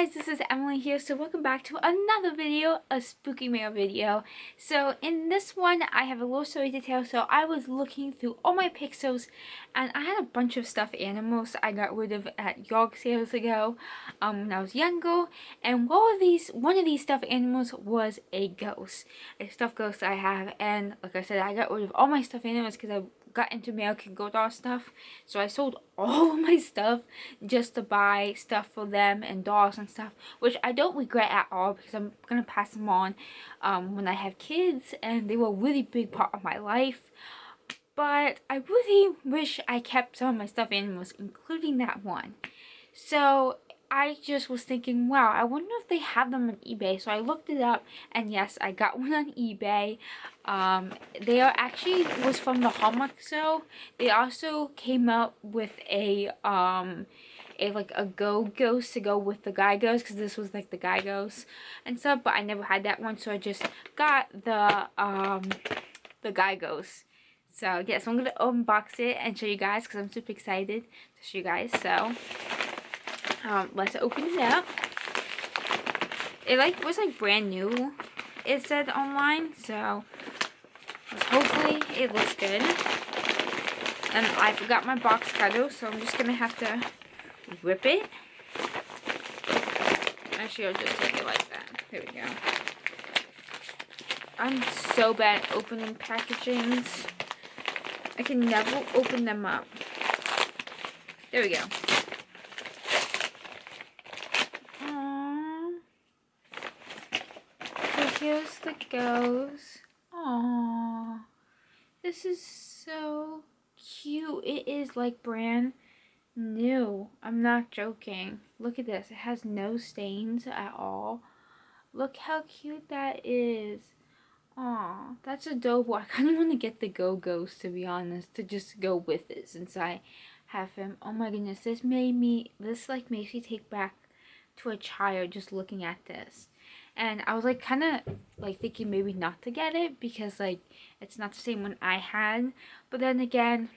guys, this is Emily here. So welcome back to another video, a spooky mail video. So in this one, I have a little story to tell. So I was looking through all my pixels and I had a bunch of stuffed animals I got rid of at yard sales ago when I was younger. And one of these stuffed animals was a ghost, a stuffed ghost I have. And like I said, I got rid of all my stuffed animals because I got into American Girl doll stuff, so I sold all of my stuff just to buy stuff for them and dolls and stuff, which I don't regret at all because I'm gonna pass them on when I have kids, and they were a really big part of my life. But I really wish I kept some of my stuffed animals, including that one. So I just was thinking, wow, I wonder if they have them on eBay. So I looked it up, and yes, I got one on eBay. They are actually was from the Hallmark show. They also came up with a go ghost to go with the guy ghost, because this was like the guy ghost and stuff. But I never had that one, so I just got the guy ghost. So yes, I'm gonna unbox it and show you guys because I'm super excited to show you guys. So let's open it up. It was brand new, it said online, so hopefully it looks good. And I forgot my box cutter, so I'm just gonna have to rip it. Actually, I'll just take it like that. There we go. I'm so bad at opening packagings. I can never open them up. There we go. Here's the ghost. Aww. This is so cute. It is like brand new. I'm not joking. Look at this. It has no stains at all. Look how cute that is. Aw, that's adorable. I kind of want to get the Go Ghost, to be honest, to just go with it since I have him. Oh my goodness, this makes me take back to a child just looking at this. And I was kind of thinking maybe not to get it because it's not the same one I had. But then again,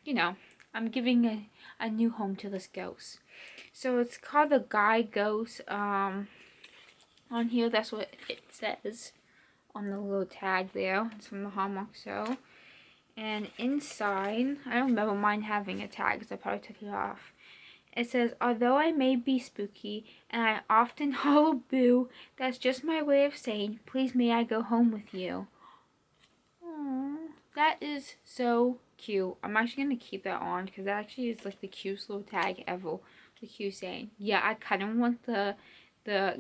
you know, I'm giving a new home to this ghost. So it's called the Guy Ghost. On here, that's what it says on the little tag there. It's from the Hallmark show. And inside, I don't remember mine having a tag because I probably took it off. It says, although I may be spooky and I often holler boo, that's just my way of saying, please may I go home with you. Aww, that is so cute. I'm actually going to keep that on because that actually is the cutest little tag ever. The cute saying. Yeah, I kind of want the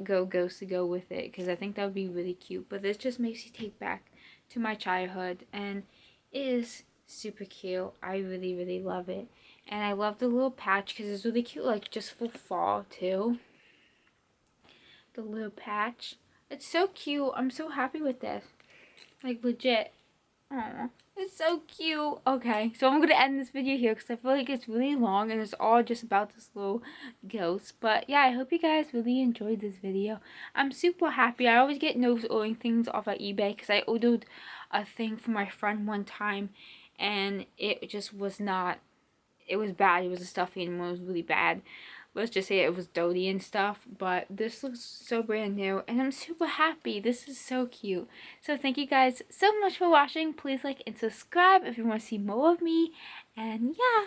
Go Ghost to go with it because I think that would be really cute. But this just makes you take back to my childhood, and it is super cute. I really, really love it. And I love the little patch because it's really cute, just for fall too. The little patch. It's so cute. I'm so happy with this. Legit. Aww. It's so cute. Okay, so I'm going to end this video here because I feel like it's really long and it's all just about this little ghost. But yeah, I hope you guys really enjoyed this video. I'm super happy. I always get nervous ordering things off of eBay because I ordered a thing for my friend one time and it just was not. It was bad. It was a stuffed animal. It was really bad. Let's just say it was dirty and stuff. But this looks so brand new. And I'm super happy. This is so cute. So thank you guys so much for watching. Please like and subscribe if you want to see more of me. And yeah.